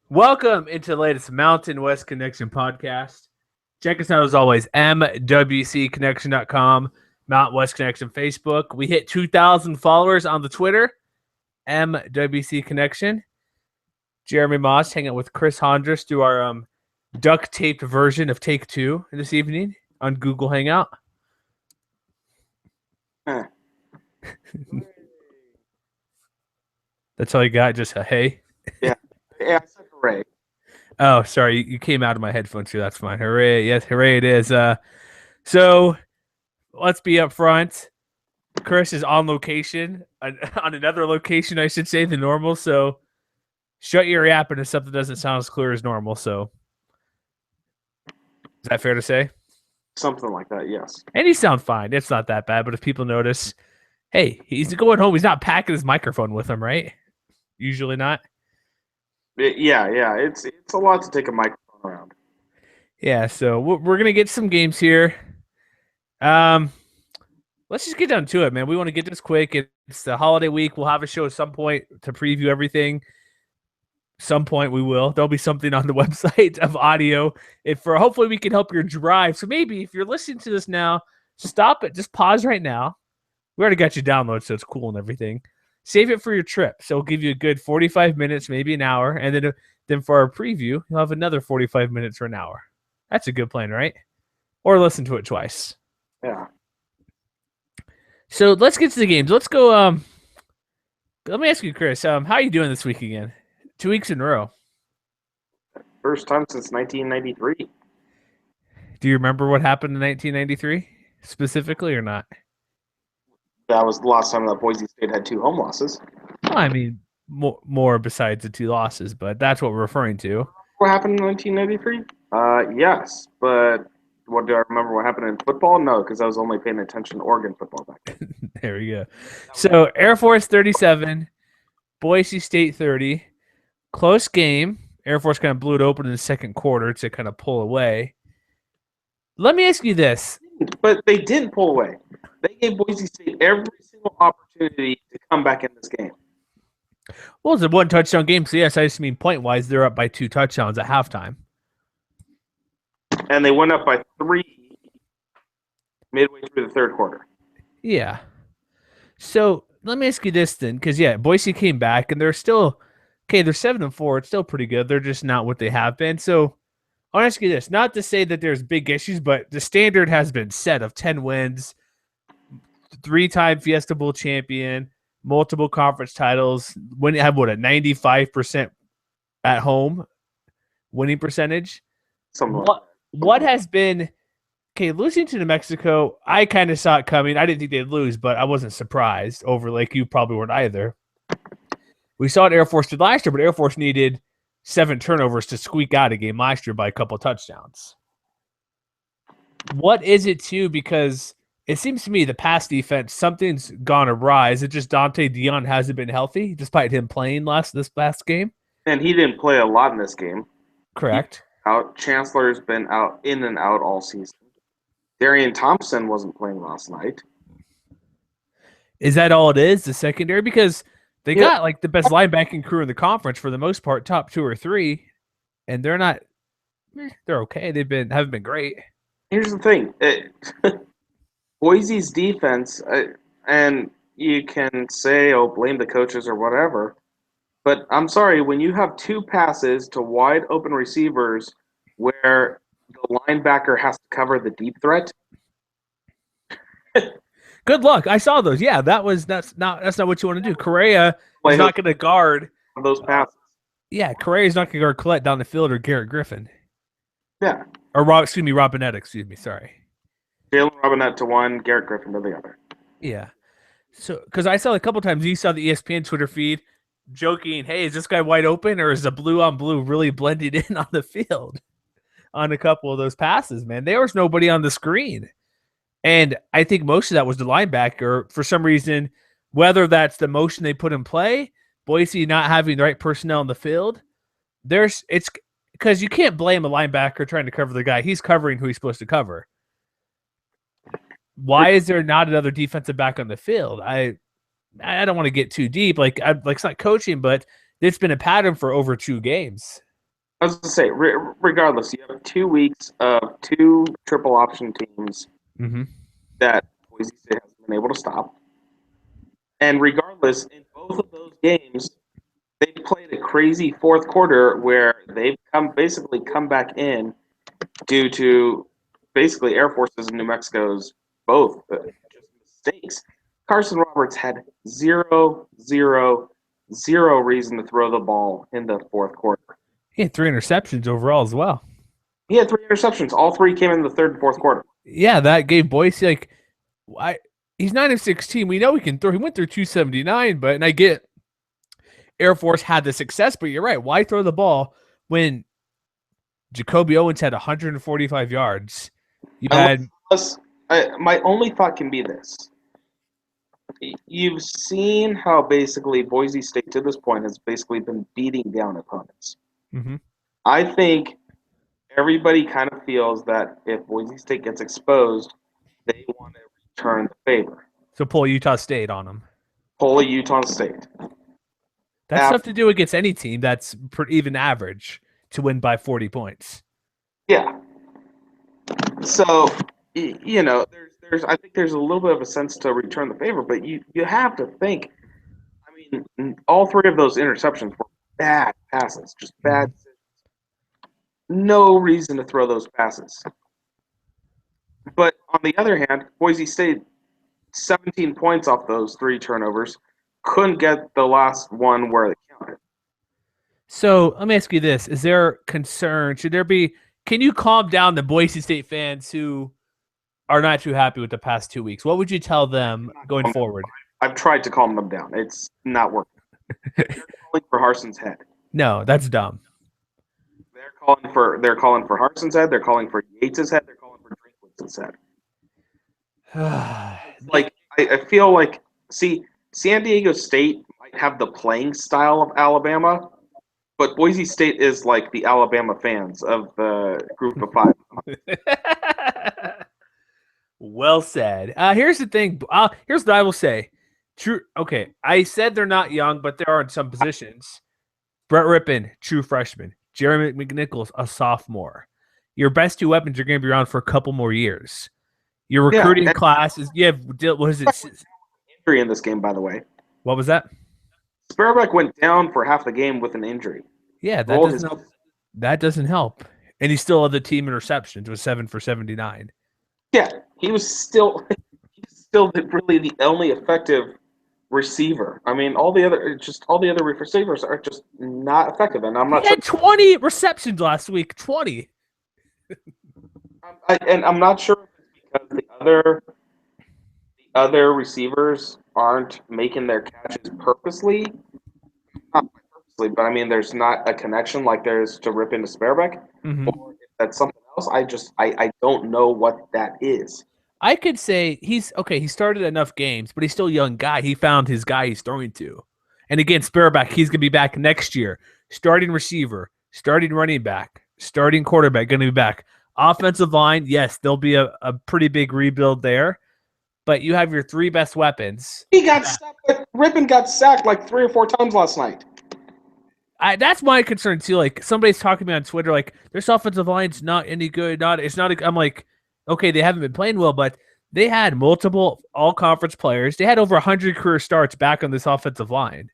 Welcome into the latest Mountain West Connection podcast. Check us out as always, mwcconnection.com, Mountain West Connection Facebook. We hit 2,000 followers on the Twitter, MWC Connection. Jeremy Moss hanging out with Chris Hondras through our duct taped version of Take Two this evening on Google Hangout. That's all you got? Just a hey? Yeah, I said hooray. Oh, sorry. You came out of my headphones too. That's fine. Hooray. Yes, hooray it is. So let's be up front. Chris is on location, on another location, I should say, than normal. So shut your app if something doesn't sound as clear as normal. So is that fair to say? Something like that, yes. And you sound fine. It's not that bad. But if people notice, hey, he's going home. He's not packing his microphone with him, right? Usually not. Yeah. It's a lot to take a microphone around. Yeah, so we're gonna get some games here. Let's just get down to it, man. We want to get this quick. It's the holiday week. We'll have a show at some point to preview everything. Some point we will. There'll be something on the website of audio. Hopefully we can help your drive. So maybe if you're listening to this now, stop it. Just pause right now. We already got you downloaded, so it's cool and everything. Save it for your trip. So we'll give you a good 45 minutes, maybe an hour, and then for our preview, you'll have another 45 minutes or an hour. That's a good plan, right? Or listen to it twice. Yeah. So let's get to the games. Let's go. Let me ask you, Chris. How are you doing this week again? 2 weeks in a row. First time since 1993. Do you remember what happened in 1993 specifically, or not? That was the last time that Boise State had 2 home losses. Well, I mean, more besides the 2 losses, but that's what we're referring to. What happened in 1993? Yes, but what do I remember? What happened in football? No, because I was only paying attention to Oregon football back then. There we go. So Air Force 37, Boise State 30. Close game. Air Force kind of blew it open in the second quarter to kind of pull away. Let me ask you this. But they didn't pull away. They gave Boise State every single opportunity to come back in this game. Well, it's a 1 touchdown game, so yes, I just mean point-wise, they're up by 2 touchdowns at halftime. And they went up by 3 midway through the third quarter. Yeah. So let me ask you this then, because, Boise came back, and they're still – okay, they're 7-4. It's still pretty good. They're just not what they have been. So I'll ask you this. Not to say that there's big issues, but the standard has been set of 10 wins, 3-time Fiesta Bowl champion, multiple conference titles, when you have a 95% at home winning percentage. What has been losing to New Mexico? I kind of saw it coming. I didn't think they'd lose, but I wasn't surprised over like you probably weren't either. We saw what Air Force did last year, but Air Force needed 7 turnovers to squeak out a game last year by a couple of touchdowns. What is it too? Because it seems to me the pass defense, something's gone awry. Is it just Dante Dion hasn't been healthy despite him playing this last game? And he didn't play a lot in this game. Correct. Chancellor's been out in and out all season. Darian Thompson wasn't playing last night. Is that all it is, the secondary? Because they got like the best linebacking crew in the conference for the most part, top 2 or 3, and they're not. They're okay. Haven't been great. Here's the thing. Boise's defense, and you can say, blame the coaches or whatever, but I'm sorry, when you have 2 passes to wide open receivers where the linebacker has to cover the deep threat. Good luck. I saw those. Yeah, that's not what you want to do. Correa is not going to guard those passes. Yeah, Correa is not going to guard Collette down the field or Garrett Griffin. Yeah. Or Robinette, sorry. Jalen Robinette to one, Garrett Griffin to the other. Yeah. So, because I saw a couple times, you saw the ESPN Twitter feed joking, hey, is this guy wide open or is the blue on blue really blended in on the field on a couple of those passes, man? There was nobody on the screen. And I think most of that was the linebacker for some reason, whether that's the motion they put in play, Boise not having the right personnel in the field. It's because you can't blame a linebacker trying to cover the guy. He's covering who he's supposed to cover. Why is there not another defensive back on the field? I don't want to get too deep. Like it's not coaching, but it's been a pattern for over 2 games. I was going to say, regardless, you have 2 weeks of two triple option teams Mm-hmm. that Boise State hasn't been able to stop. And regardless, in both of those games, they played a crazy fourth quarter where they've basically come back in due to basically Air Force's and New Mexico's both just mistakes. Carson Roberts had zero reason to throw the ball in the fourth quarter. He had 3 interceptions overall as well. He had 3 interceptions. All 3 came in the third and fourth quarter. Yeah, that gave Boise he's 9 of 16. We know he can throw. He went through 279, and I get Air Force had the success, but you're right. Why throw the ball when Jacoby Owens had 145 yards? My only thought can be this. You've seen how basically Boise State to this point has basically been beating down opponents. Mm-hmm. I think everybody kind of feels that if Boise State gets exposed, they want to return the favor. So pull Utah State on them. Pull a Utah State. That's tough to do against any team that's even average to win by 40 points. Yeah. So, you know, I think there's a little bit of a sense to return the favor, but you have to think. I mean, all 3 of those interceptions were bad passes, just bad decisions. No reason to throw those passes. But on the other hand, Boise State, 17 points off those 3 turnovers, couldn't get the last one where it counted. So let me ask you this. Is there concern? Can you calm down the Boise State fans who are not too happy with the past 2 weeks? What would you tell them going forward? I've tried to calm them down. It's not working. They're calling for Harson's head. No, that's dumb. They're calling for Harson's head. They're calling for Yates' head. They're calling for Drinkwitz's head. Like I feel like, San Diego State might have the playing style of Alabama, but Boise State is like the Alabama fans of the group of 5. Well said. Here's the thing. Here's what I will say. True. Okay, I said they're not young, but they are in some positions. Brett Rippon, true freshman. Jeremy McNichols, a sophomore. Your best 2 weapons are going to be around for a couple more years. Your recruiting class is. What is it? Injury in this game, by the way. What was that? Sparrowback went down for half the game with an injury. Yeah, that doesn't help. And he still had the team interceptions. It was 7 for 79. Yeah, he was still really the only effective receiver. I mean, all the other receivers are just not effective, and I'm not. He had 20 receptions last week. 20. And I'm not sure if it's because the other receivers aren't making their catches purposely. Not purposely, but I mean, there's not a connection like there is to Rippon to Sparrowback, or if that's something else. I don't know what that is. I could say he started enough games, but he's still a young guy. He found his guy he's throwing to. And again, Sparrowback, he's going to be back next year. Starting receiver, starting running back, starting quarterback, going to be back. Offensive line, yes, there'll be a pretty big rebuild there. But you have your 3 best weapons. Rippon got sacked like 3 or 4 times last night. That's my concern too. Like somebody's talking to me on Twitter, like this offensive line's not any good. I'm like, okay, they haven't been playing well, but they had multiple all-conference players. They had over 100 career starts back on this offensive line.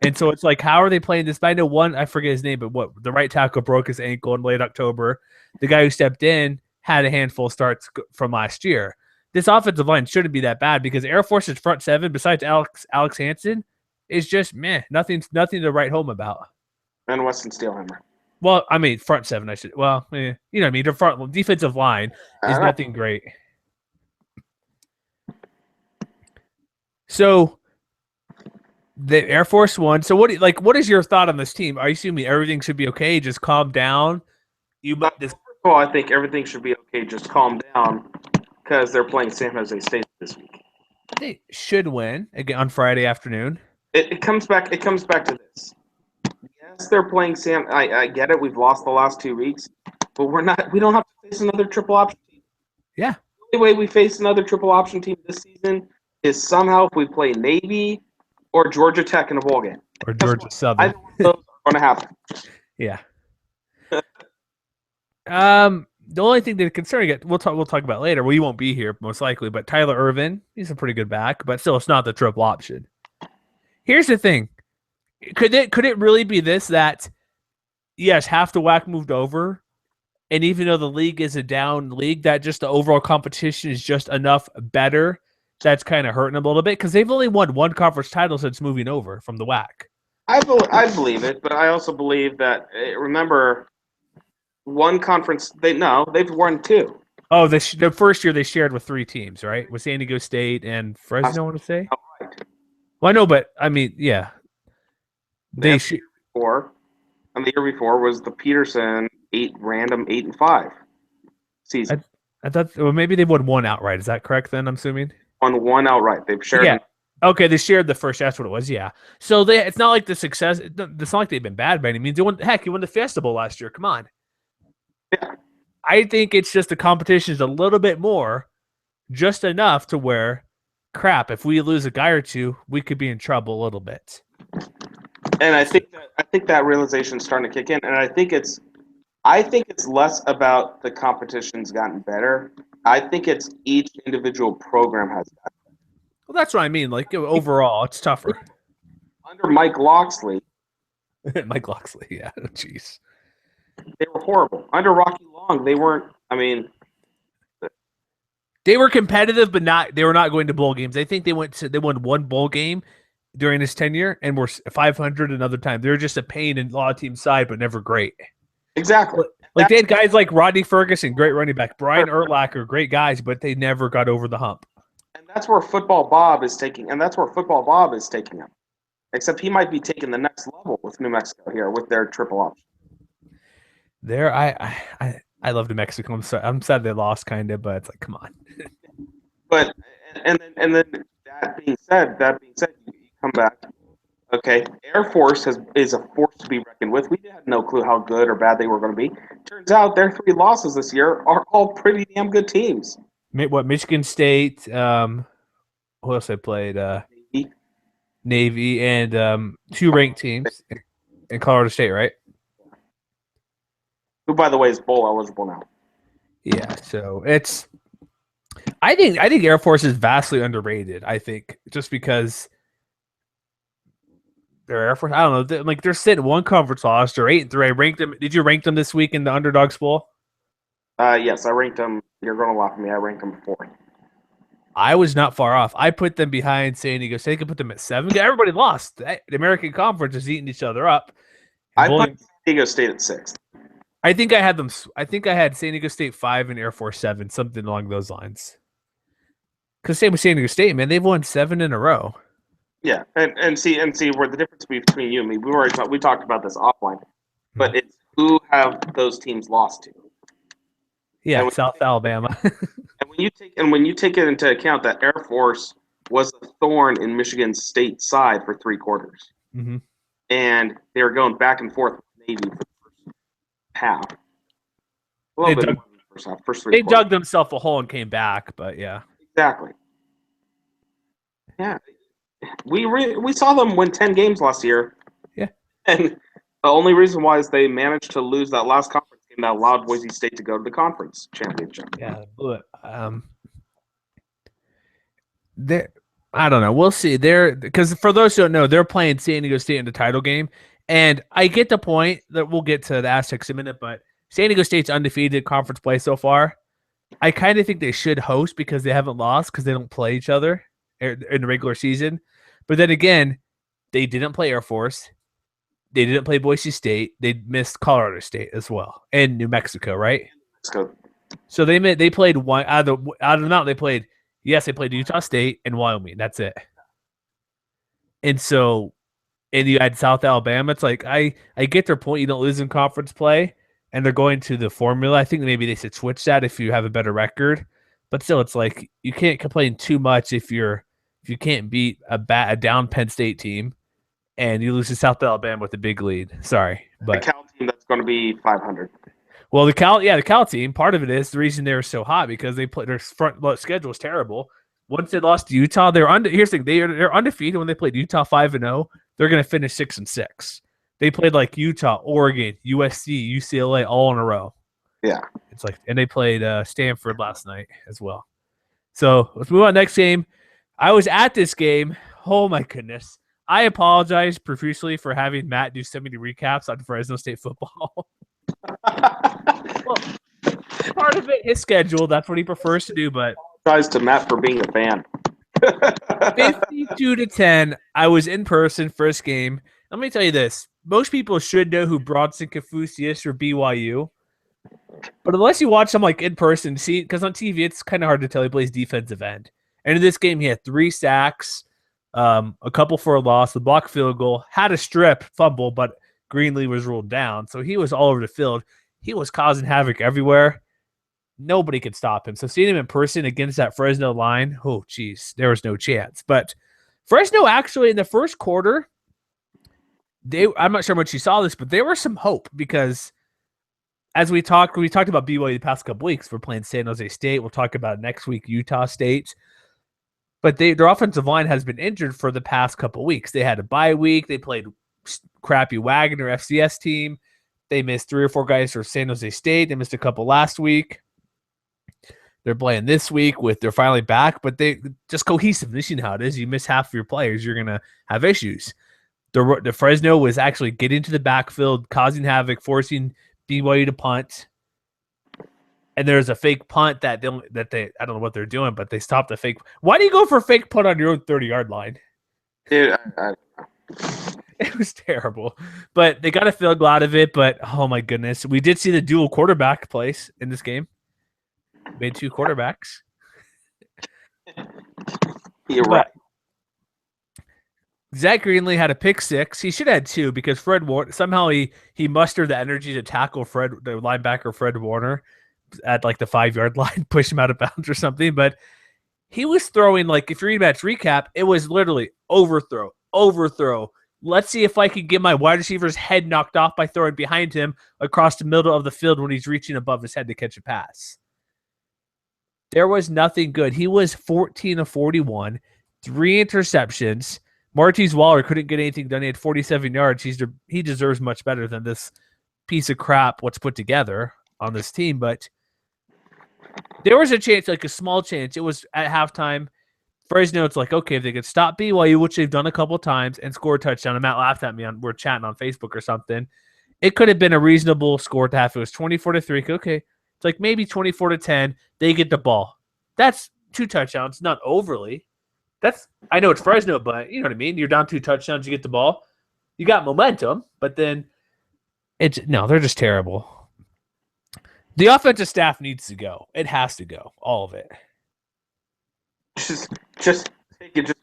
And so it's like, how are they playing this? I know one, I forget his name, but the right tackle broke his ankle in late October. The guy who stepped in had a handful of starts from last year. This offensive line shouldn't be that bad because Air Force's front 7, besides Alex Hansen, is just meh. Nothing to write home about. And Weston Steelhammer. Well, I mean, front 7, I should. Well, you know what I mean? The front defensive line is nothing great. So the Air Force won. So what is your thought on this team? Are you assuming everything should be okay? Just calm down. First of all, I think everything should be okay. Just calm down because they're playing San Jose State this week. They should win again on Friday afternoon. It comes back to this. Yes, they're playing Sam. I get it. We've lost the last 2 weeks, but we don't have to face another triple option team. Yeah. The only way we face another triple option team this season is somehow if we play Navy or Georgia Tech in a bowl game. Or Georgia Southern. I don't know if those are going to happen. Yeah. The only thing that concerning it, we'll talk about later. Well, you won't be here most likely, but Tyler Irvin, he's a pretty good back, but still, it's not the triple option. Here's the thing: could it really be this that yes, half the whack moved over, and even though the league is a down league, that just the overall competition is just enough better that's kind of hurting them a little bit because they've only won one conference title since moving over from the whack. I believe it, but I also believe that remember one conference they've won two. Oh, the first year they shared with three teams, right? With San Diego State and Fresno, I want to say. Right. Well, I know, but I mean, yeah, they should. And the year before was the Peterson 8-5 season. I thought, well, maybe they won one outright. Is that correct? Then I'm assuming won one outright. They've shared. Yeah. Okay, they shared the first. That's what it was. Yeah. So it's not like the success. It's not like they've been bad by any means. You won the Fiesta Bowl last year. Come on. Yeah. I think it's just the competition is a little bit more, just enough to where, crap, if we lose a guy or two, we could be in trouble a little bit. And I think that realization is starting to kick in, and I think it's less about the competition's gotten better. I think it's each individual program has gotten better. Well, that's what I mean. Like overall, it's tougher. Under Mike Locksley. Mike Locksley, yeah. Jeez. They were horrible. Under Rocky Long, they weren't. I mean, they were competitive, but they were not going to bowl games. I think they won one bowl game during his tenure and were 500 another time. They were just a pain in a lot of teams' side, but never great. Exactly. Like they had guys like Rodney Ferguson, great running back, Brian Urlacher, great guys, but they never got over the hump. And that's where Football Bob is taking him. Except he might be taking the next level with New Mexico here with their triple option. There, I love New Mexico. I'm sad they lost, kind of, but it's like, come on. But and then that being said, you come back. Okay, Air Force is a force to be reckoned with. We had no clue how good or bad they were going to be. Turns out their 3 losses this year are all pretty damn good teams. What, Michigan State? Who else I played? Navy and 2 ranked teams in Colorado State, right? Who, by the way, is bowl eligible now. Yeah, so it's. I think Air Force is vastly underrated. I think just because they're Air Force. I don't know. They're sitting one conference loss. They're 8-3. I ranked them. Did you rank them this week in the Underdogs Bowl? Yes, I ranked them. You're going to laugh at me. I ranked them 4th. I was not far off. I put them behind San Diego State. I could put them at 7. Everybody lost. The American Conference is eating each other up. I put San Diego State at 6th. I think I had them. I think I had San Diego State 5 and Air Force 7, something along those lines. Because same with San Diego State, man, they've won 7 in a row. Yeah, and see where the difference between you and me. We talked about this offline, but it's who have those teams lost to. Yeah, South Alabama. and when you take it into account that Air Force was a thorn in Michigan State's side for 3 quarters, and they were going back and forth with Navy for the first half. They dug themselves a hole and came back, but yeah, exactly. Yeah, we saw them win 10 games last year. Yeah, and the only reason why is they managed to lose that last conference game that allowed Boise State to go to the conference championship. Yeah, but I don't know. We'll see. Because for those who don't know, they're playing San Diego State in the title game, and I get the point that we'll get to the Aztecs in a minute. But San Diego State's undefeated conference play so far. I kind of think they should host because they haven't lost because they don't play each other in the regular season. But then again, they didn't play Air Force. They didn't play Boise State. They missed Colorado State as well and New Mexico, right? So they played one out of not. They played Utah State and Wyoming. That's it. And you had South Alabama. It's like I get their point. You don't lose in conference play, and they're going to the formula. I think maybe they should switch that if you have a better record. But still, it's like you can't complain too much if you can't beat a down Penn State team. And you lose to South Alabama with a big lead. Sorry, but the Cal team that's going to be 500. Well, the Cal team. Part of it is the reason they were so hot because they played their front schedule was terrible. Once they lost to Utah, they're Here's the thing: they're undefeated when they played Utah 5-0. They're going to finish 6-6. They played like Utah, Oregon, USC, UCLA all in a row. Yeah. It's like, and they played Stanford last night as well. So let's move on. Next game. I was at this game. Oh my goodness. I apologize profusely for having Matt do so many recaps on Fresno State football. Well, part of it, his schedule. That's what he prefers to do. But Tries to Matt for being a fan. 52-10. I was in person first game. Let me tell you this: most people should know who Bronson Kafusi is for BYU, but unless you watch him like in person, see, because on TV it's kind of hard to tell. He plays defensive end, and in this game he had 3 sacks, a couple for a loss, the blocked field goal, had a strip fumble, but Greenlee was ruled down, so he was all over the field. He was causing havoc everywhere. Nobody could stop him. So seeing him in person against that Fresno line, oh geez, there was no chance. But Fresno actually in the first quarter, I'm not sure how much you saw this, but there was some hope because as we talked about BYU the past couple weeks. We're playing San Jose State. We'll talk about next week Utah State. But their offensive line has been injured for the past couple weeks. They had a bye week. They played crappy Wagner FCS team. They missed 3 or 4 guys for San Jose State. They missed a couple last week. They're playing this week they're finally back, but they just cohesiveness. You know how it is. You miss half of your players, you're gonna have issues. The Fresno was actually getting to the backfield, causing havoc, forcing BYU to punt. And there's a fake punt that they I don't know what they're doing, but they stopped the fake. Why do you go for a fake punt on your own 30-yard line? Dude, It was terrible, but they got a field goal out of it. But oh my goodness, we did see the dual quarterback place in this game. Made 2 quarterbacks. You're right. Zach Greenlee had a pick 6. He should have had 2 because Fred Warner somehow he mustered the energy to tackle the linebacker Fred Warner at like the 5-yard line, push him out of bounds or something. But he was throwing like, if you read match recap, it was literally overthrow. Let's see if I can get my wide receiver's head knocked off by throwing behind him across the middle of the field when he's reaching above his head to catch a pass. There was nothing good. He was 14 of 41, 3 interceptions. Martez Waller couldn't get anything done. He had 47 yards. He deserves much better than this piece of crap what's put together on this team. But there was a chance, like a small chance. It was at halftime. Fresno, it's like, okay, if they could stop BYU, which they've done a couple of times, and score a touchdown. And Matt laughed at me. We're chatting on Facebook or something. It could have been a reasonable score to have. It was 24-3. Okay. It's like maybe 24-10. They get the ball. That's 2 touchdowns, not overly. I know it's Fresno, but you know what I mean? You're down 2 touchdowns, you get the ball. You got momentum, but then they're just terrible. The offensive staff needs to go. It has to go. All of it. Just take it. Just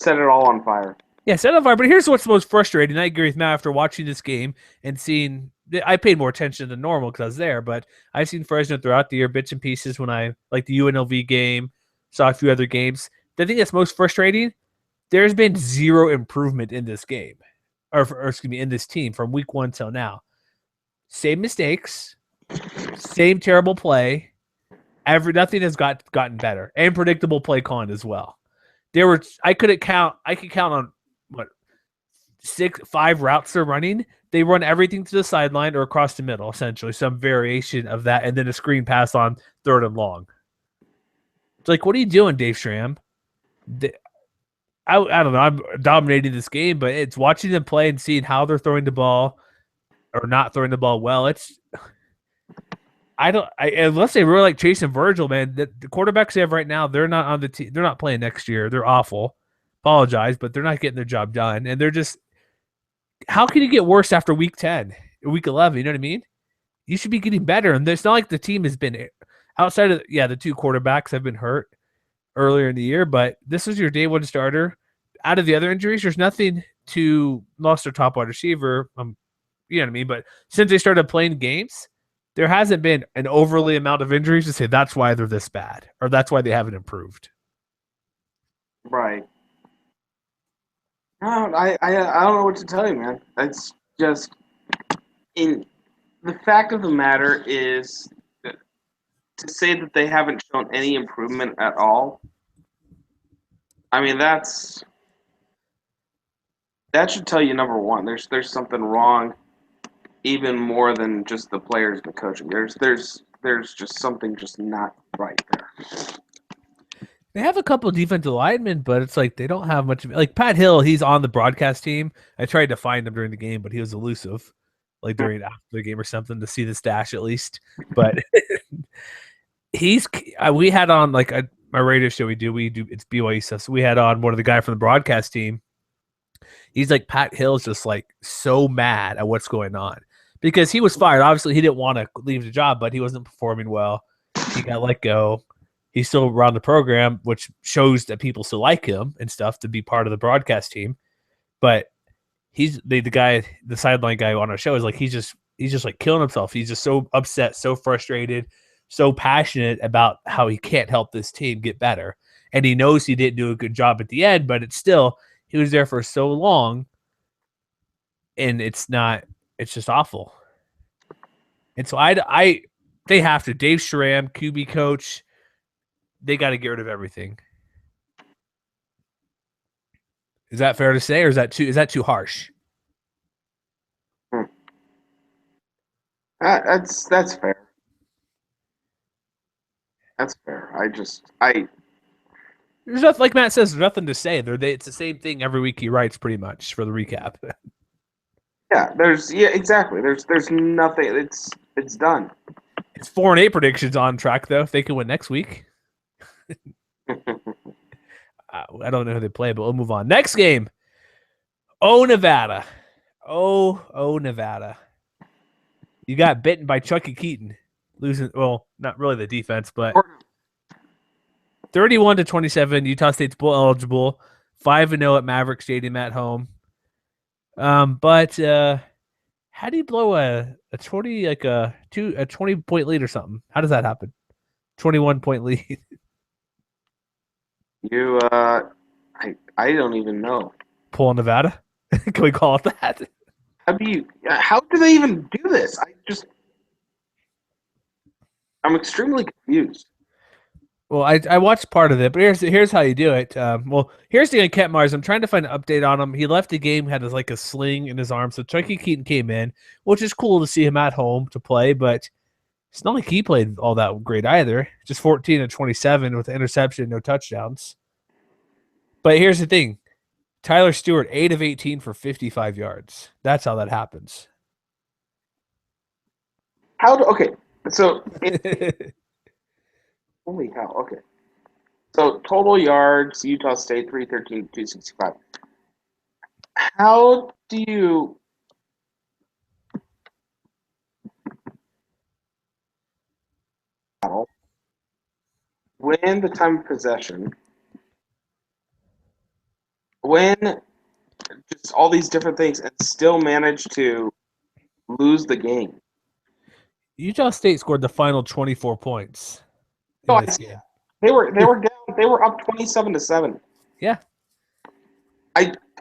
set it all on fire. Yeah, set it on fire. But here's what's most frustrating. I agree with Matt after watching this game and seeing. I paid more attention than normal because I was there, but I've seen Fresno throughout the year, bits and pieces. When I like the UNLV game, saw a few other games. The thing that's most frustrating, there's been 0 improvement in this game, or excuse me, in this team from week 1 till now. Same mistakes, same terrible play. Nothing has gotten better, and predictable play calling as well. I could count on what 5 routes they're running. They run everything to the sideline or across the middle, essentially some variation of that, and then a screen pass on 3rd and long. It's like, what are you doing, Dave Schramm? I don't know. I'm dominating this game, but it's watching them play and seeing how they're throwing the ball or not throwing the ball well. Unless they really like Chase and Virgil, man. The quarterbacks they have right now, they're not on the team. They're not playing next year. They're awful. Apologize, but they're not getting their job done, and they're just. How can you get worse after week 10 or week 11? You know what I mean? You should be getting better. And it's not like the team has been outside of, the 2 quarterbacks have been hurt earlier in the year, but this was your day 1 starter. Out of the other injuries, there's nothing to lost their top wide receiver. You know what I mean? But since they started playing games, there hasn't been an overly amount of injuries to say that's why they're this bad or that's why they haven't improved. Right. I don't know what to tell you, man. It's just the fact of the matter is to say that they haven't shown any improvement at all. I mean, that should tell you number one. There's something wrong even more than just the players and the coaching. There's just something just not right there. They have a couple of defensive linemen, but it's like they don't have much. Like Pat Hill, he's on the broadcast team. I tried to find him during the game, but he was elusive, like during after the game or something, to see the stash at least. But we had on like my radio show. We do it's BYU stuff. So we had on one of the guy from the broadcast team. He's like, Pat Hill's just like so mad at what's going on because he was fired. Obviously, he didn't want to leave the job, but he wasn't performing well. He got let go. He's still around the program, which shows that people still like him and stuff to be part of the broadcast team. But he's the sideline guy on our show is like he's just like killing himself. He's just so upset, so frustrated, so passionate about how he can't help this team get better. And he knows he didn't do a good job at the end, but it's still he was there for so long, and it's just awful. And so they have to. Dave Schramm, QB coach, they got to get rid of everything. Is that fair to say, or is that too harsh? That's fair. That's fair. There's nothing, like Matt says, there's nothing to say. It's the same thing every week he writes, pretty much, for the recap. Exactly. There's nothing. It's done. It's 4-8 predictions on track though. If they can win next week. I don't know who they play, but we'll move on. Next game. Nevada. Nevada. You got bitten by Chucky Keaton. Losing, well, not really the defense, but 31-27. Utah State's bowl eligible. 5-0 at Maverick Stadium at home. But how do you blow a 20-point lead or something? How does that happen? 21-point lead. I don't even know. Pull Nevada? Can we call it that? How do they even do this? I'm extremely confused. Well, I watched part of it, but here's how you do it. Here's the Kent Mars. I'm trying to find an update on him. He left the game, had like a sling in his arm. So Chucky Keaton came in, which is cool to see him at home to play, but it's not like he played all that great either. Just 14-27 with an interception, no touchdowns. But here's the thing. Tyler Stewart, 8 of 18 for 55 yards. That's how that happens. Okay. So holy cow. Okay. So total yards, Utah State 313, 265. How do you win the time of possession? Win just all these different things and still manage to lose the game. Utah State scored the final 24 points. No, they were down. They were up 27-7. Yeah.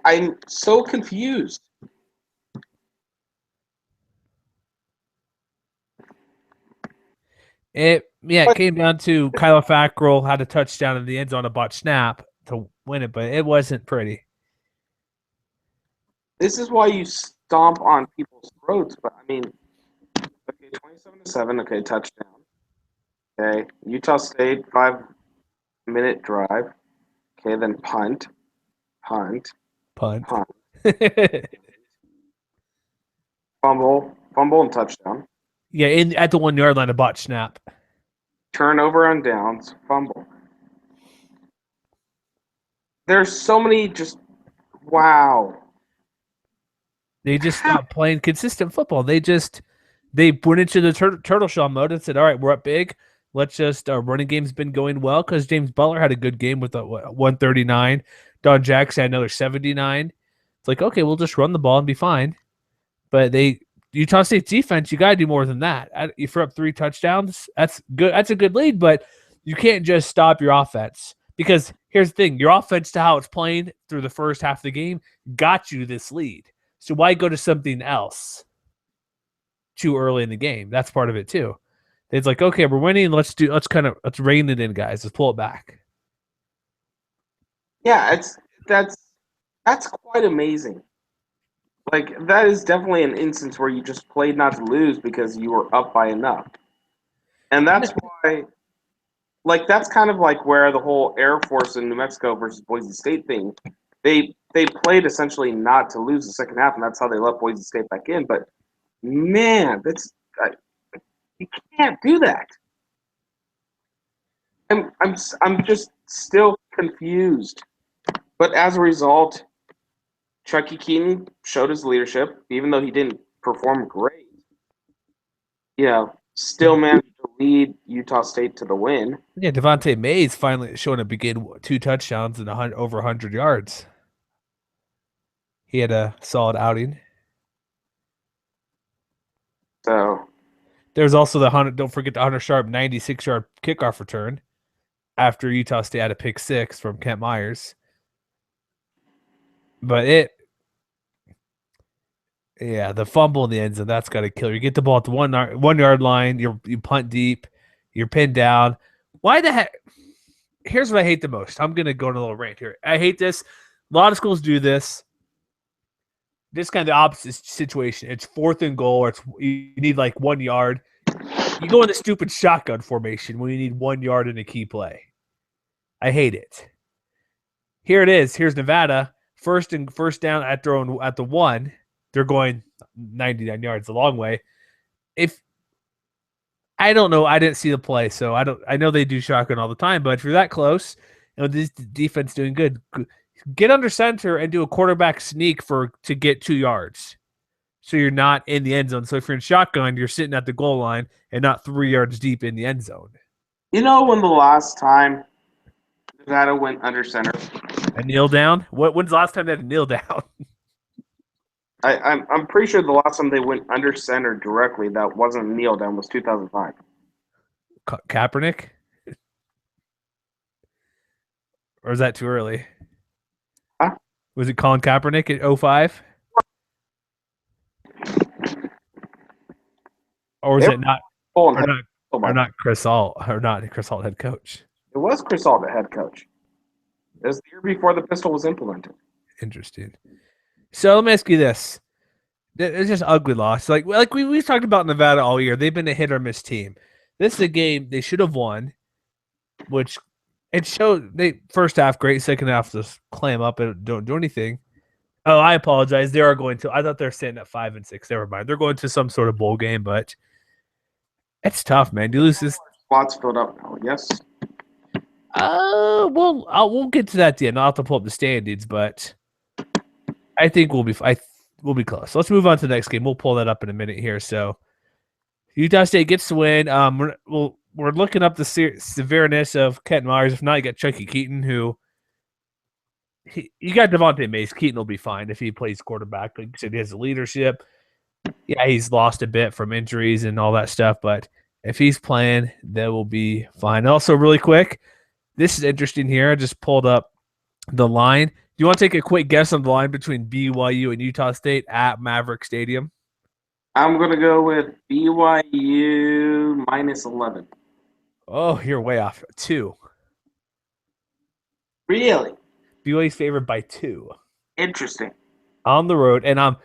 I'm so confused. It came down to Kyler Fackrell had a touchdown in the end zone, a botched snap to win it, but it wasn't pretty. This is why you stomp on people's throats. But I mean, okay, 27-7. Okay, touchdown. Okay, Utah State 5-minute drive. Okay, then punt. Fumble and touchdown. Yeah, at the 1 yard line, a botched snap. Turnover on downs, fumble. There's so many wow. They just stopped playing consistent football. They went into the turtle shell mode and said, all right, we're up big. Let's just, our running game's been going well because James Butler had a good game with a 139. Don Jackson had another 79. It's like, okay, we'll just run the ball and be fine. But Utah State's defense, you got to do more than that. If you're up 3 touchdowns, that's good. That's a good lead, but you can't just stop your offense because here's the thing. Your offense, to how it's playing through the first half of the game, got you this lead. So why go to something else too early in the game? That's part of it too. It's like, okay, we're winning. Let's rein it in, guys. Let's pull it back. Yeah, that's quite amazing. Like, that is definitely an instance where you just played not to lose because you were up by enough. And that's why, like, that's kind of like where the whole Air Force in New Mexico versus Boise State thing, they played essentially not to lose the second half, and that's how they let Boise State back in. But man, you can't do that. I'm just still confused. But as a result, Chucky Keaton showed his leadership, even though he didn't perform great. Still managed to lead Utah State to the win. Yeah, Devontae Mays finally showing a big 2 touchdowns and over 100 yards. He had a solid outing. So there's also don't forget the Hunter Sharp 96-yard kickoff return after Utah State had a pick 6 from Kent Myers. But the fumble in the end zone, that's got to kill you. You get the ball at the 1 yard line, you punt deep, you're pinned down. Why the heck? Here's what I hate the most. I'm going to go on a little rant here. I hate this. A lot of schools do this. This kind of the opposite situation. It's 4th and goal, or you need like 1 yard. You go in the stupid shotgun formation when you need 1 yard in a key play. I hate it. Here it is. Here's Nevada. First down at the 1. They're going 99 yards, a long way. If I don't know, I didn't see the play, so I know they do shotgun all the time, but if you're that close, this defense doing good, get under center and do a quarterback sneak to get 2 yards. So you're not in the end zone. So if you're in shotgun, you're sitting at the goal line and not 3 yards deep in the end zone. You know when the last time Nevada went under center? A kneel down? When's the last time they had a kneel down? I'm pretty sure the last time they went under center directly that wasn't a kneel down was 2005. Kaepernick? Or is that too early? Huh? Was it Colin Kaepernick at 05? Or was it not? Or not Chris Salt? Or not Chris Salt head coach? It was Chris Salt the head coach. It was the year before the pistol was implemented. Interesting. So let me ask you this. It's just ugly loss. Like we've talked about Nevada all year. They've been a hit or miss team. This is a game they should have won, which it showed. They first half great, second half just clam up and don't do anything. Oh, I apologize. They are going to. I thought they're sitting at 5 and 6. Never mind. They're going to some sort of bowl game, but it's tough, man. You lose this. Spots filled up. Oh, yes. We'll get to that at the end. I'll have to pull up the standings, but I think we'll be close. So let's move on to the next game. We'll pull that up in a minute here. So Utah State gets the win. We're looking up the severeness of Kent Myers. If not, you got Chucky Keaton, who you got Devontae Mays. Keaton will be fine if he plays quarterback. Like you said, he has the leadership. Yeah, he's lost a bit from injuries and all that stuff, but if he's playing, that will be fine. Also, really quick, this is interesting here. I just pulled up the line. Do you want to take a quick guess on the line between BYU and Utah State at Maverick Stadium? I'm going to go with BYU minus 11. Oh, you're way off. 2. Really? BYU's favored by 2. Interesting. On the road, and I'm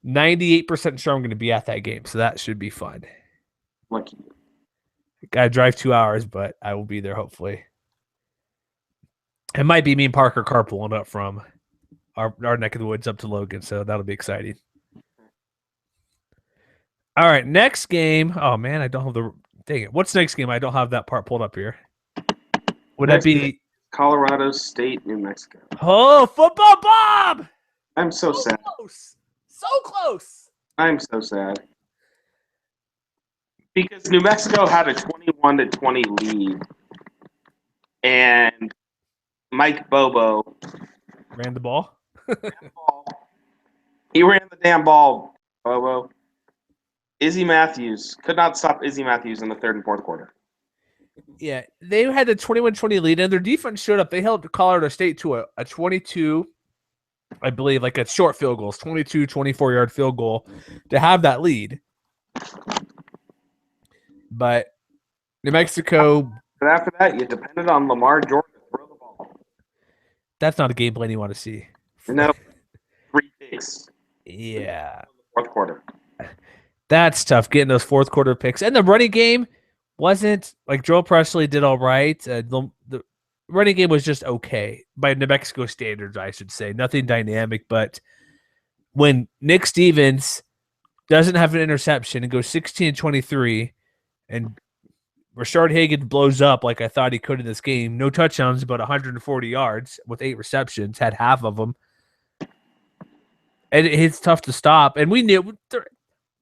98% sure I'm going to be at that game, so that should be fun. Lucky. Got to drive 2 hours, but I will be there hopefully. It might be me and Parker carpooling up from our neck of the woods up to Logan, so that'll be exciting. All right, next game. Oh, man, I don't have the – dang it. What's next game? I don't have that part pulled up here. Would that be – Colorado State, New Mexico. Oh, football Bob! I'm so sad. Close. So close. I'm so sad. Because New Mexico had a 21-20 lead, and Mike Bobo ran the ball. He ran the damn ball, Bobo. Izzy Matthews could not stop Izzy Matthews in the third and fourth quarter. Yeah, they had a 21-20 lead, and their defense showed up. They held Colorado State to a 22, I believe, like a short field goals, 22, 24-yard field goal to have that lead. But New Mexico... But after that, you depended on Lamar Jordan to throw the ball. That's not a game plan you want to see. No, 3 picks. Yeah. Fourth quarter. That's tough getting those fourth quarter picks. And the running game wasn't like Joel Presley did all right. The running game was just okay by New Mexico standards, I should say. Nothing dynamic, but when Nick Stevens doesn't have an interception and goes 16-23 and Rashard Hagan blows up like I thought he could in this game, no touchdowns, but 140 yards with 8 receptions, had half of them. And it's tough to stop. And we knew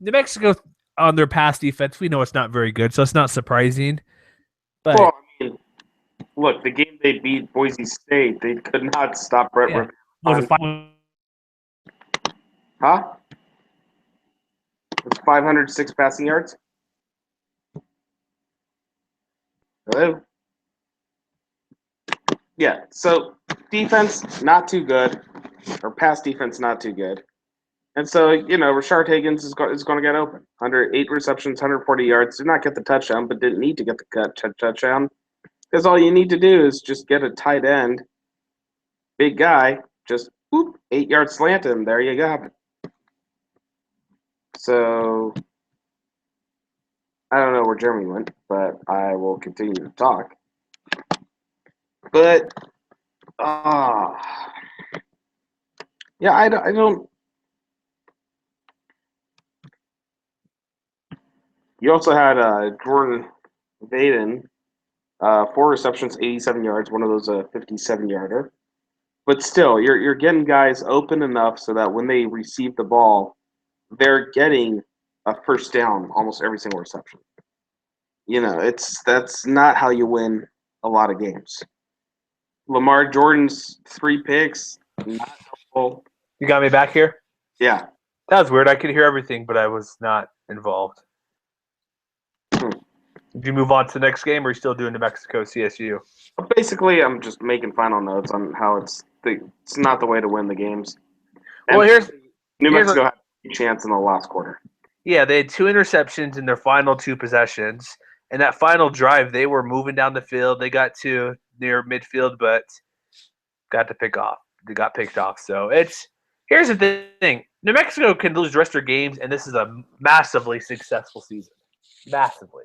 New Mexico on their pass defense, we know it's not very good, so it's not surprising. But Well, I mean, look, the game they beat Boise State, they could not stop Brett yeah, Rypien. was it 5? Huh? It's 506 passing yards. Hello? Yeah, so defense, not too good, or pass defense, not too good. And so, Rashard Higgins is going to get open. 108 receptions, 140 yards. Did not get the touchdown, but didn't need to get the touchdown. Because all you need to do is just get a tight end, big guy, just 8-yard slant him. There you go. So, I don't know where Jeremy went, but I will continue to talk. But, yeah, I don't. You also had Jordan Vaden, 4 receptions, 87 yards. One of those a 57-yarder. But still, you're getting guys open enough so that when they receive the ball, they're getting a first down almost every single reception. That's not how you win a lot of games. Lamar Jordan's 3 picks, not helpful. You got me back here? Yeah. That was weird. I could hear everything, but I was not involved. Did you move on to the next game, or are you still doing New Mexico CSU? Basically, I'm just making final notes on how it's not the way to win the games. Well, New Mexico had a chance in the last quarter. Yeah, they had 2 interceptions in their final 2 possessions. And that final drive, they were moving down the field. They got to near midfield, but got to pick off. They got picked off. So here's the thing. New Mexico can lose the rest of their games, and this is a massively successful season. Massively.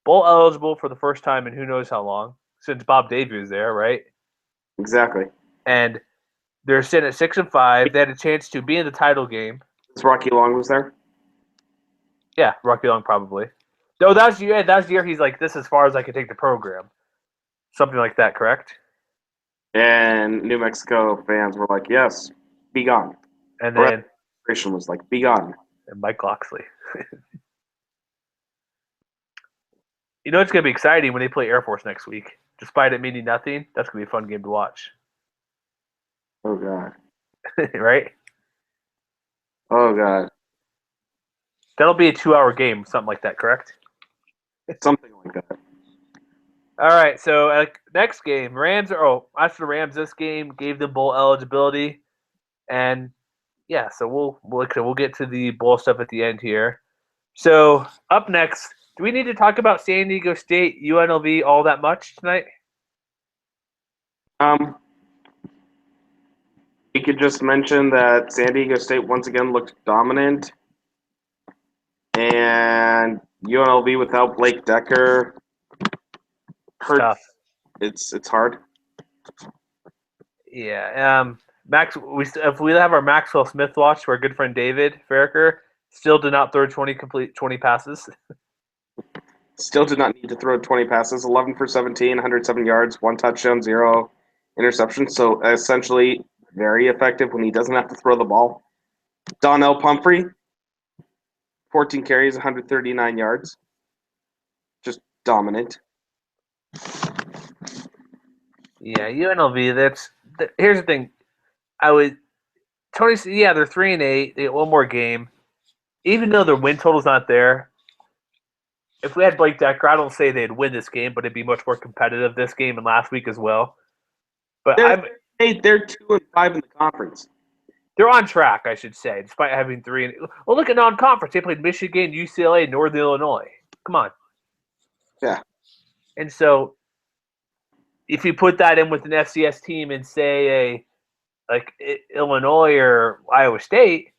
Bowl eligible for the first time in who knows how long, since Bob Davie was there, right? Exactly. And they're sitting at 6-5. They had a chance to be in the title game. Rocky Long was there? Yeah, Rocky Long probably. No, that was the year he's like, this is as far as I can take the program. Something like that, correct? And New Mexico fans were like, yes, be gone. And then Christian was like, be gone. And Mike Loxley. You know it's going to be exciting when they play Air Force next week. Despite it meaning nothing, that's going to be a fun game to watch. Oh, God. Right? Oh, God. That'll be a 2-hour game, something like that, correct? Something like that. All right, so next game, after the Rams, this game gave them bowl eligibility, and yeah, so we'll get to the bowl stuff at the end here. So up next, do we need to talk about San Diego State, UNLV, all that much tonight? We could just mention that San Diego State once again looked dominant, and UNLV without Blake Decker hurts. Tough. It's hard. Yeah. If we have our Maxwell Smith watch, for our good friend David Farraker still did not throw 20 passes. Still did not need to throw 20 passes. 11 for 17, 107 yards, 1 touchdown, 0 interceptions. So essentially, very effective when he doesn't have to throw the ball. Donnell Pumphrey, 14 carries, 139 yards. Just dominant. Yeah, UNLV. Here's the thing. They're 3-8. They get one more game. Even though their win total's not there, if we had Blake Decker, I don't say they'd win this game, but it'd be much more competitive this game and last week as well. But they're 2-5 in the conference. They're on track, I should say, despite having 3. Well, look at non-conference. They played Michigan, UCLA, Northern Illinois. Come on. Yeah. And so, if you put that in with an FCS team and say like Illinois or Iowa State,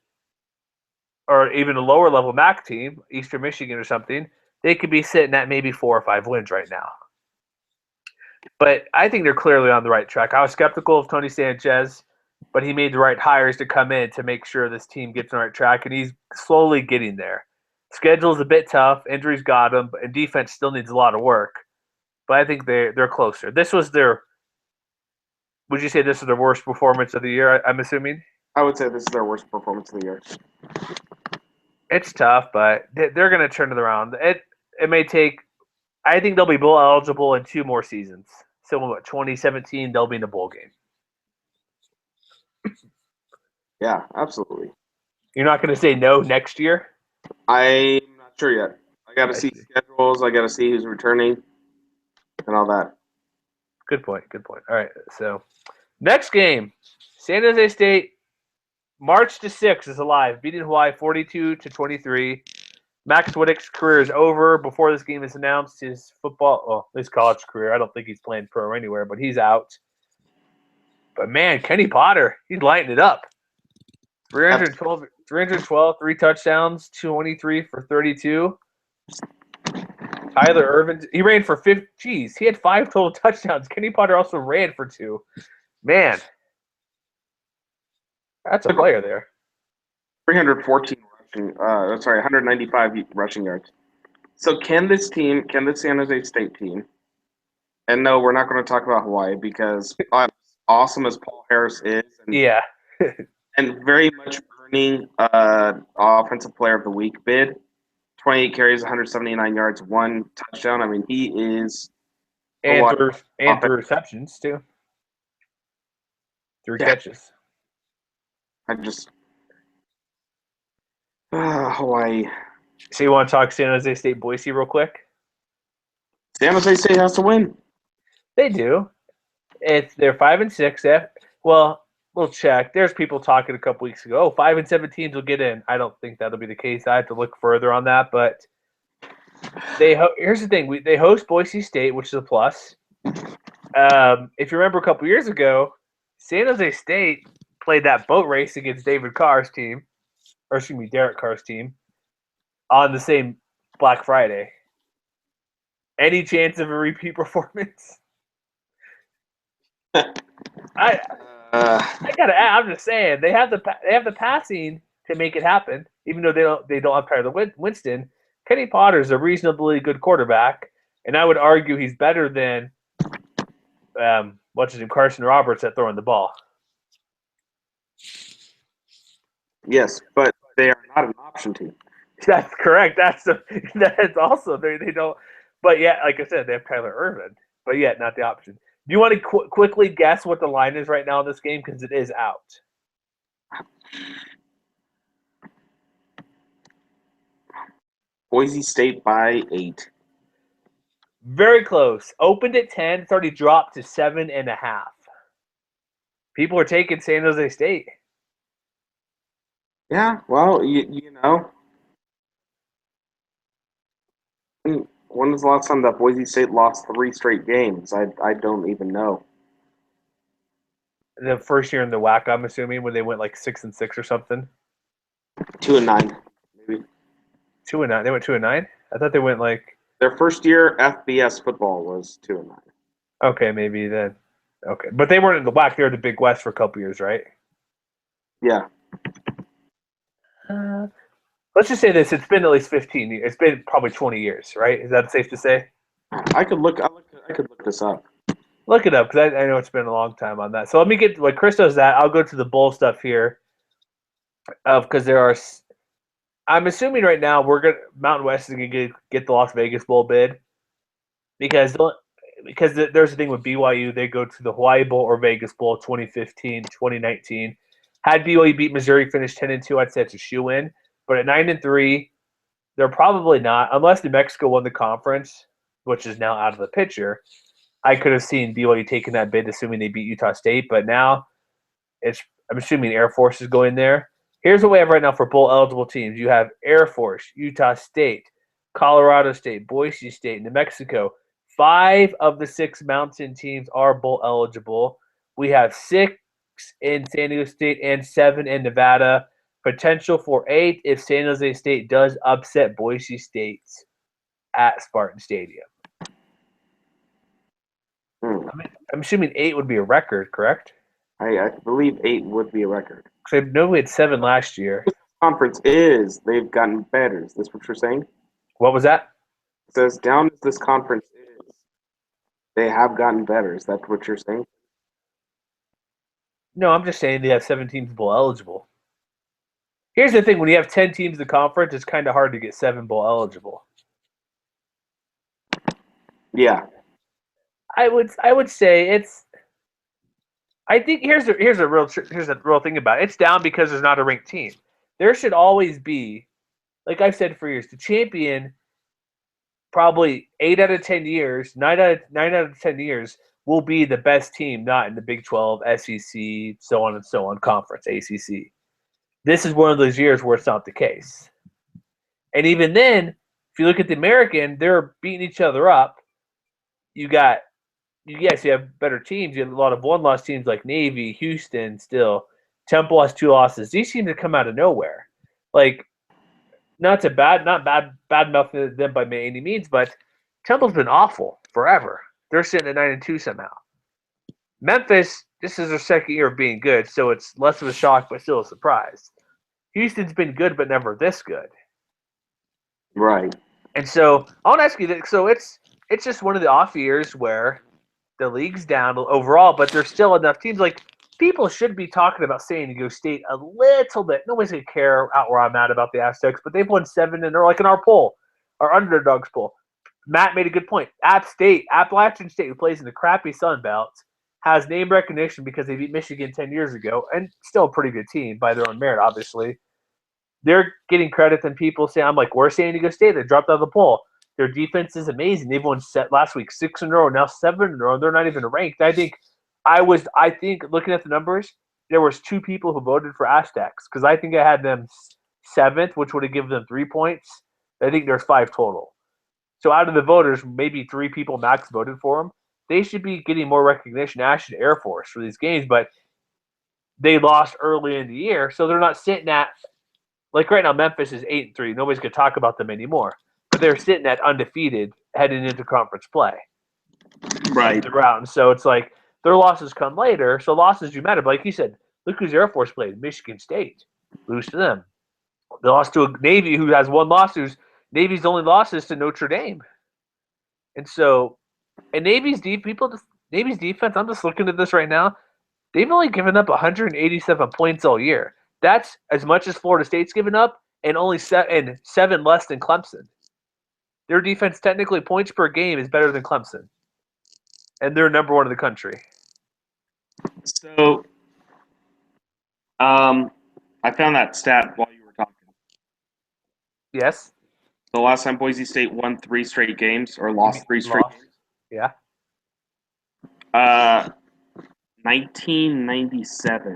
or even a lower level MAC team, Eastern Michigan or something, they could be sitting at maybe 4 or 5 wins right now. But I think they're clearly on the right track. I was skeptical of Tony Sanchez, but he made the right hires to come in to make sure this team gets on the right track, and he's slowly getting there. Schedule's a bit tough. Injuries got him, and defense still needs a lot of work. But I think they're closer. This was their – would you say this is their worst performance of the year, I'm assuming? I would say this is their worst performance of the year. It's tough, but they're going to turn it around. It may take – I think they'll be bowl eligible in 2 more seasons. So, 2017, they'll be in the bowl game. Yeah, absolutely. You're not going to say no next year? I'm not sure yet. I got to see schedules. I got to see who's returning and all that. Good point. All right, so next game, San Jose State, March to 6 is alive, beating Hawaii 42-23. Max Whittick's career is over before this game is announced. His his college career, I don't think he's playing pro anywhere, but he's out. But man, Kenny Potter, he's lighting it up. 312, 3 touchdowns, 23 for 32. Tyler Irvin, he ran for 50. Geez, he had 5 total touchdowns. Kenny Potter also ran for 2. Man, that's a player there. 195 rushing yards. So can this San Jose State team, and no, we're not going to talk about Hawaii because awesome as Paul Harris is, and very much earning Offensive Player of the Week bid, 28 carries, 179 yards, 1 touchdown. I mean, he is and through receptions too. 3 catches. I just Hawaii. So you want to talk San Jose State Boise real quick? San Jose State has to win. They do. They're 5-6. Well, we'll check. There's people talking a couple weeks ago. 5-7 teams will get in. I don't think that'll be the case. I have to look further on that. But here's the thing: they host Boise State, which is a plus. If you remember a couple years ago, San Jose State played that boat race against Derek Carr's team, on the same Black Friday. Any chance of a repeat performance? I gotta add, I'm just saying they have the passing to make it happen, even though they don't have Tyler Winston. Kenny Potter's a reasonably good quarterback, and I would argue he's better than Carson Roberts at throwing the ball. Yes, but they are not an option team. That's correct. That's also they don't. But yeah, like I said, they have Tyler Irvin, but yet not the option. Do you want to quickly guess what the line is right now in this game because it is out? Boise State by 8. Very close. Opened at 10. It's already dropped to 7.5. People are taking San Jose State. Yeah, well, you know. When was the last time that Boise State lost 3 straight games? I don't even know. The first year in the WAC, I'm assuming, when they went like 6-6 or something. 2-9, maybe. 2-9. They went 2-9. I thought they went like their first year FBS football was 2-9. Okay, maybe then. Okay, but they weren't in the WAC. They were the Big West for a couple years, right? Yeah. Let's just say this: it's been at least 15 years. It's been probably 20 years, right? Is that safe to say? I could look this up. Look it up because I know it's been a long time on that. So let me get what Chris does. That I'll go to the bowl stuff here, because there are. I'm assuming right now Mountain West is gonna get the Las Vegas Bowl bid, because there's a thing with BYU. They go to the Hawaii Bowl or Vegas Bowl 2015, 2019. Had BYU beat Missouri, finished 10-2, I'd say it's a shoe-in. But at 9-3, they're probably not, unless New Mexico won the conference, which is now out of the picture. I could have seen BYU taking that bid, assuming they beat Utah State. But now, I'm assuming Air Force is going there. Here's what we have right now for bowl-eligible teams. You have Air Force, Utah State, Colorado State, Boise State, New Mexico. 5 of the 6 Mountain teams are bowl-eligible. We have in San Diego State and 7 in Nevada. Potential for 8 if San Jose State does upset Boise State at Spartan Stadium. I'm assuming 8 would be a record, correct? I believe 8 would be a record. Because I know we had 7 last year. Conference is they've gotten better. Is this what you're saying? What was that? It says down as this conference is, they have gotten better. Is that what you're saying? No, I'm just saying they have 7 teams bowl eligible. Here's the thing: when you have 10 teams in the conference, it's kind of hard to get 7 bowl eligible. Yeah, I would say it's. I think here's a real thing about it. It's down because there's not a ranked team. There should always be, like I've said for years, the champion. Probably 8 out of 10 years, 9 out of 10 years will be the best team, not in the Big 12, SEC, so on and so on, conference, ACC. This is one of those years where it's not the case. And even then, if you look at the American, they're beating each other up. You have better teams. You have a lot of one-loss teams like Navy, Houston still. Temple has 2 losses. These teams have come out of nowhere. Like, not bad mouthing them by any means, but Temple's been awful forever. They're sitting at 9-2 somehow. Memphis, this is their second year of being good, so it's less of a shock, but still a surprise. Houston's been good, but never this good. right. And so I want to ask you that. So it's just one of the off years where the league's down overall, but there's still enough teams. Like, people should be talking about San Diego State a little bit. Nobody's going to care out where I'm at about the Aztecs, but they've won 7 in a row, like in our poll, our underdogs poll. Matt made a good point. Appalachian State, who plays in the crappy Sun Belt, has name recognition because they beat Michigan 10 years ago, and still a pretty good team by their own merit, obviously. They're getting credit than people say. I'm like, where's San Diego State? They dropped out of the poll. Their defense is amazing. They've won last week 6 in a row, now 7 in a row. They're not even ranked. I think looking at the numbers, there was 2 people who voted for Aztecs because I think I had them 7th, which would have given them 3 points. I think there's 5 total. So out of the voters, maybe 3 people max voted for them. They should be getting more recognition. Ashton Air Force for these games, but they lost early in the year, so they're not sitting at like right now. Memphis is 8-3. Nobody's gonna talk about them anymore, but they're sitting at undefeated heading into conference play. Right. Around. So it's like their losses come later. So losses do matter. But like you said, look who's Air Force played. Michigan State. Lose to them. They lost to a Navy who has 1 loss. Navy's only losses to Notre Dame. And so, and Navy's defense, I'm just looking at this right now. They've only given up 187 points all year. That's as much as Florida State's given up, and only 7 less than Clemson. Their defense, technically, points per game is better than Clemson. And they're number 1 in the country. So, I found that stat while you were talking. Yes. The last time Boise State won 3 straight games or lost 3 straight games. Yeah. 1997,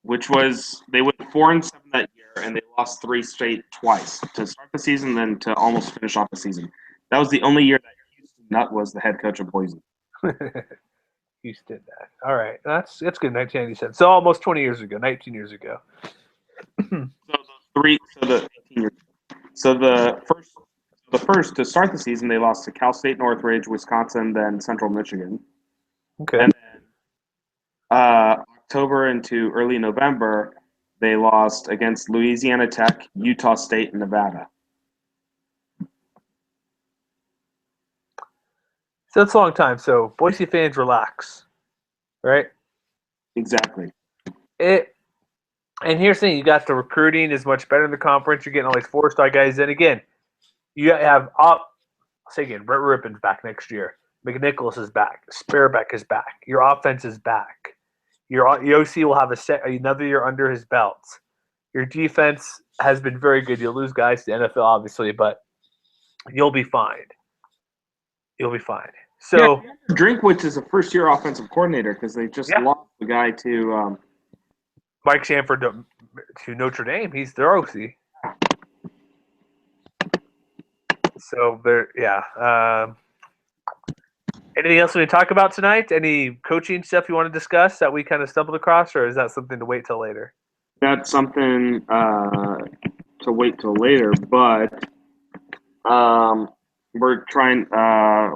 which was they went 4-7 that year, and they lost 3 straight twice to start the season, then to almost finish off the season. That was the only year that Houston Nutt was the head coach of Boise. Houston Nutt. All right, that's good. 1997. So almost 20 years ago, 19 years ago. The first to start the season, they lost to Cal State Northridge, Wisconsin, then Central Michigan. Okay. And then October into early November, they lost against Louisiana Tech, Utah State, and Nevada. So that's a long time. So Boise fans, relax, right? Exactly. And here's the thing: you got the recruiting is much better in the conference. You're getting all these 4-star guys. And again, you have I'll say again, Brett Rippon's back next year. McNicholas is back. Sparebeck is back. Your offense is back. Your OC will have another year under his belt. Your defense has been very good. You'll lose guys to the NFL, obviously, but you'll be fine. You'll be fine. So Drinkwitz is a first-year offensive coordinator because they just lost the guy to Mike Sanford to Notre Dame. He's their OC. So there, yeah. Anything else we need to talk about tonight? Any coaching stuff you want to discuss that we kind of stumbled across, or is that something to wait till later? That's something to wait till later, but we're trying.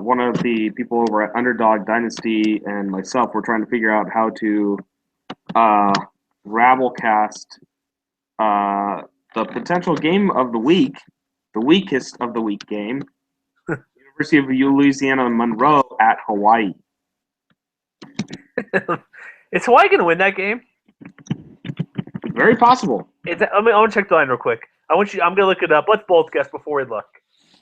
One of the people over at Underdog Dynasty and myself, we're trying to figure out how to Rabblecast the potential game of the week, the weakest of the week game, University of Louisiana Monroe at Hawaii. Is Hawaii going to win that game? Very possible. I want to check the line real quick. I'm going to look it up. Let's both guess before we look.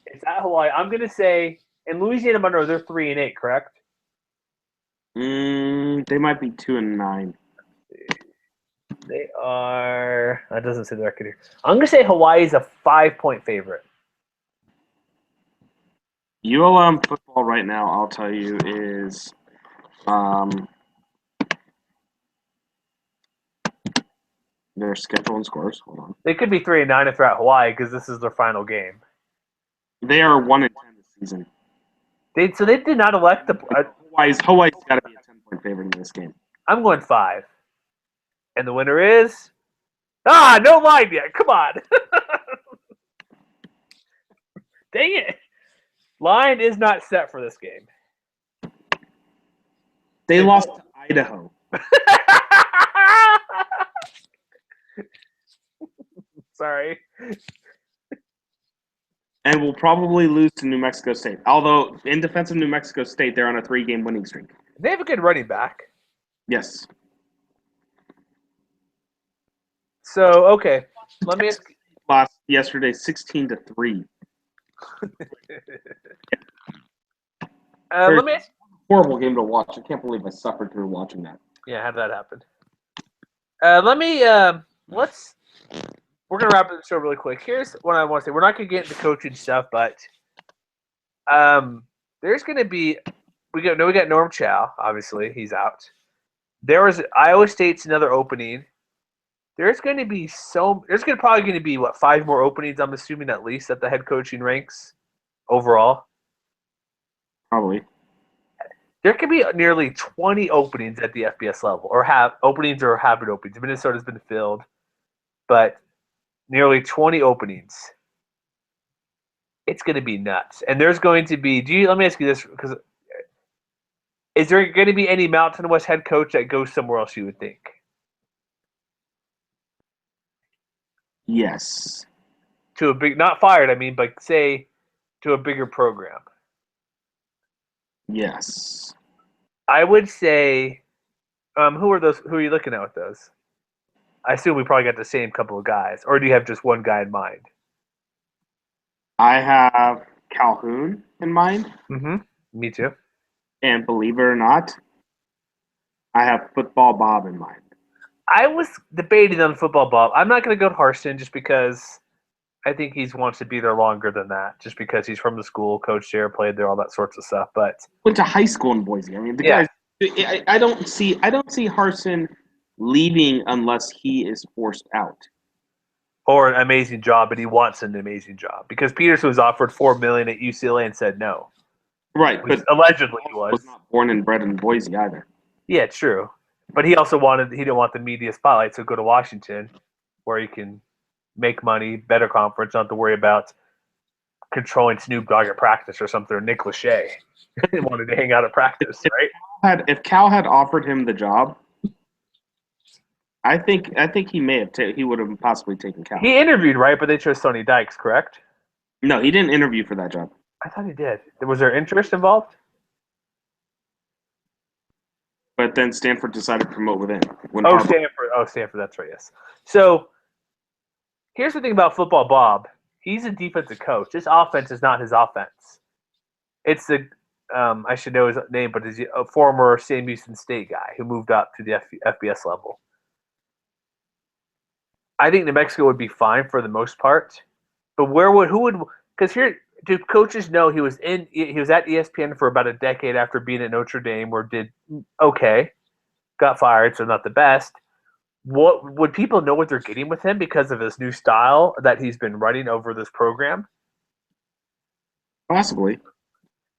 It's at Hawaii. I'm going to say in Louisiana Monroe they're 3-8, correct? They might be 2-9. They are. That doesn't say the record here. I'm going to say Hawaii is a 5-point favorite. ULM football right now, I'll tell you, is their schedule and scores. Hold on. They could be 3-9 if they're at Hawaii because this is their final game. They are 1-10 this season. They did not elect the. Hawaii's got to be a 10-point favorite in this game. I'm going 5, and the winner is. No line yet. Come on. Dang it. Line is not set for this game. They lost to Idaho. Sorry. And will probably lose to New Mexico State. Although, in defense of New Mexico State, they're on a 3-game winning streak. They have a good running back. Yes. So, okay. Let me ask. Lost yesterday 16-3. Let me ask. Horrible game to watch. I can't believe I suffered through watching that. Yeah, how did that happen? We're gonna wrap up the show really quick. Here's what I want to say. We're not gonna get into coaching stuff, but there's gonna be we got Norm Chow. Obviously, he's out. There was Iowa State's another opening. There's probably going to be 5 more openings. I'm assuming at least at the head coaching ranks overall. Probably. There could be nearly 20 openings at the FBS level, or have openings. Minnesota's been filled, but nearly 20 openings. It's going to be nuts, and there's going to be. Let me ask you this, because is there going to be any Mountain West head coach that goes somewhere else? You would think. Yes. To a big, not fired, I mean, but say to a bigger program. Yes. I would say, who are you looking at with those? I assume we probably got the same couple of guys, or do you have just one guy in mind? I have Calhoun in mind. Mm-hmm. Me too. And believe it or not, I have Football Bob in mind. I was debating on Football Bob. I'm not going to go to Harston just because I think he wants to be there longer than that, just because he's from the school, coached there, played there, all that sorts of stuff. But went to high school in Boise. I mean, the guys. I don't see Harston leaving unless he is forced out. Or an amazing job, and he wants an amazing job because Peterson was offered $4 million at UCLA and said no. Right, but allegedly he was not born and bred in Boise either. Yeah, true. But he also didn't want the media spotlight, so go to Washington where he can make money, better conference, not to worry about controlling Snoop Dogg at practice or something, or Nick Lachey. He wanted to hang out at practice, right? If Cal had offered him the job, I think he may have he would have possibly taken Cal. He interviewed, right? But they chose Sonny Dykes, correct? No, he didn't interview for that job. I thought he did. Was there interest involved? But then Stanford decided to promote within. Stanford. That's right. Yes. So here's the thing about Football Bob. He's a defensive coach. This offense is not his offense. It's the I should know his name, but he's a former Sam Houston State guy who moved up to the FBS level. I think New Mexico would be fine for the most part, but because here do coaches know he was at ESPN for about a decade after being at Notre Dame, where did okay, got fired, so not the best. What would people know what they're getting with him because of his new style that he's been running over this program? Possibly.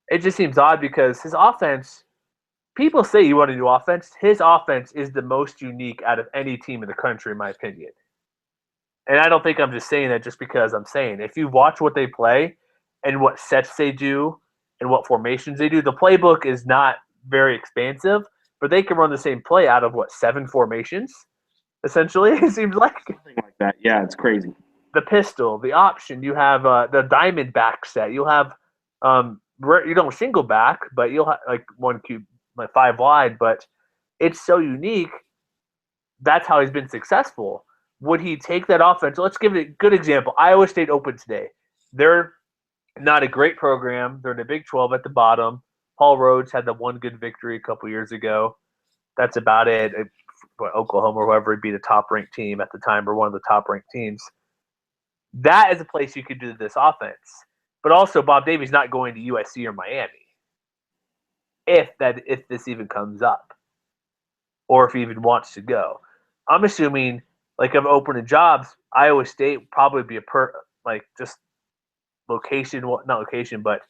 it just seems odd because his offense. People say you want a new offense. His offense is the most unique out of any team in the country, in my opinion. And I don't think I'm just saying that just because I'm saying. If you watch what they play and what sets they do and what formations they do, the playbook is not very expansive, but they can run the same play out of 7 formations, essentially. It seems like Something like that. Yeah, it's crazy. the pistol, the option. You have the diamond back set. You'll have you don't single back, but you'll have like one cube, like 5 wide. But it's so unique. That's how he's been successful. Would he take that offense? Let's give it a good example. Iowa State opened today. They're not a great program. They're in the Big 12 at the bottom. Paul Rhodes had the one good victory a couple years ago. That's about it. Oklahoma or whoever would be the top-ranked team at the time or one of the top-ranked teams. That is a place you could do this offense. But also, Bob Davies not going to USC or Miami if this even comes up or if he even wants to go. I'm assuming, like, of opening jobs, Iowa State would probably be just location, not location, but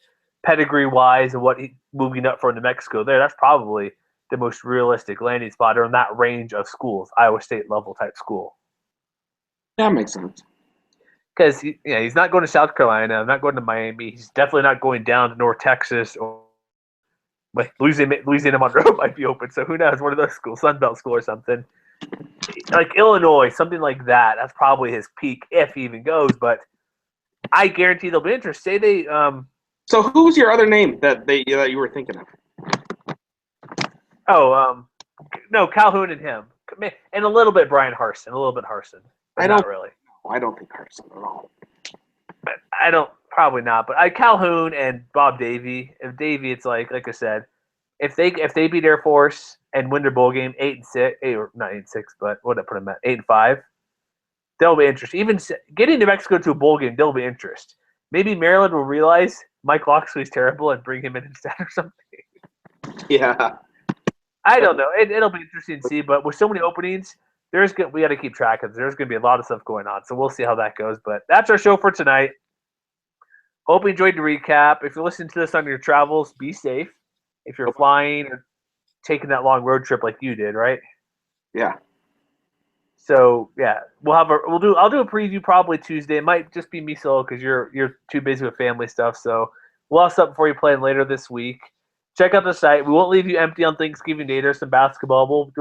pedigree-wise and what he moving up from New Mexico there, that's probably the most realistic landing spot or in that range of schools, Iowa State level type school. That makes sense. Because he's not going to South Carolina, not going to Miami. He's definitely not going down to North Texas or like Louisiana Monroe might be open. So who knows? One of those schools, Sun Belt school or something. Like Illinois, something like that. That's probably his peak if he even goes. But I guarantee they'll be interested. Say they. So who's your other name that you were thinking of? No, Calhoun and him, and a little bit Brian Harsin, a little bit Harsin. Not really. I don't think Harsin at all. But I don't, probably not. But Calhoun and Bob Davie. If Davie, it's like I said, if they beat Air Force and win their bowl game 8-6, or not 8-6, but what did I put them at 8-5, they'll be interested. Even getting New Mexico to a bowl game, they'll be interested. Maybe Maryland will realize Mike Locksley's terrible and bring him in instead or something. Yeah. I don't know. It'll be interesting to see. But with so many openings, we got to keep track of. There's going to be a lot of stuff going on, so we'll see how that goes. But that's our show for tonight. Hope you enjoyed the recap. If you're listening to this on your travels, be safe. If you're flying or taking that long road trip like you did, right? Yeah. So yeah, I'll do a preview probably Tuesday. It might just be me solo because you're too busy with family stuff. So we'll have something for you playing later this week. Check out the site. We won't leave you empty on Thanksgiving Day. There's some basketball.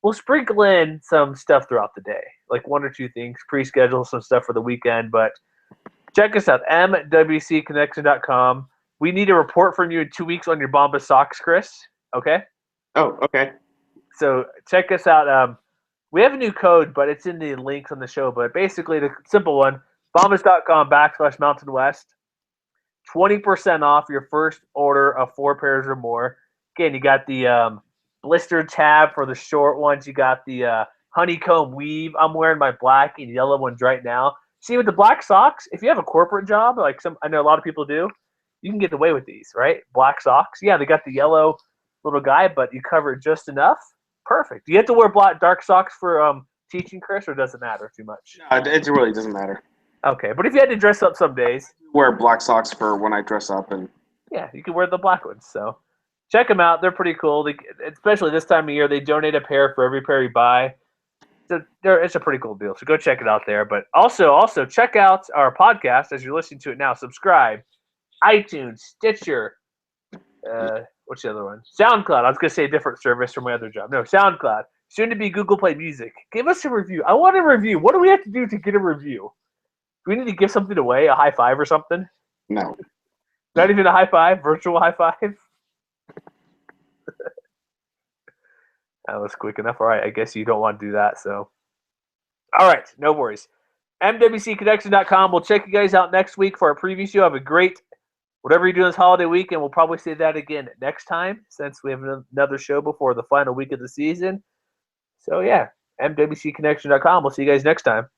We'll sprinkle in some stuff throughout the day, like 1 or 2 things, pre-schedule some stuff for the weekend. But check us out, mwcconnection.com. We need a report from you in 2 weeks on your Bombas socks, Chris. Okay? Oh, okay. So check us out. We have a new code, but it's in the links on the show. But basically, the simple one, bombas.com/Mountain West. 20% off your first order of 4 pairs or more. Again, you got the blister tab for the short ones. You got the honeycomb weave. I'm wearing my black and yellow ones right now. See, with the black socks, if you have a corporate job, like I know a lot of people do, you can get away with these, right? Black socks. Yeah, they got the yellow little guy, but you cover it just enough. Perfect. Do you have to wear dark socks for teaching, Chris, or does it matter too much? No, it really doesn't matter. Okay, but if you had to dress up some days, wear black socks for when I dress up, and yeah, you can wear the black ones. So check them out; they're pretty cool. Especially this time of year, they donate a pair for every pair you buy. So it's a pretty cool deal. So go check it out there. But also check out our podcast as you're listening to it now. Subscribe, iTunes, Stitcher. What's the other one? SoundCloud. I was gonna say a different service from my other job. No, SoundCloud. Soon to be Google Play Music. Give us a review. I want a review. What do we have to do to get a review? Do we need to give something away? A high five or something? No. Not even a high five? Virtual high five? That was quick enough. All right, I guess you don't want to do that. So, all right, no worries. MWCconnection.com. We'll check you guys out next week for our preview show. Have a great whatever you do this holiday week, and we'll probably say that again next time since we have another show before the final week of the season. So, yeah, MWCconnection.com. We'll see you guys next time.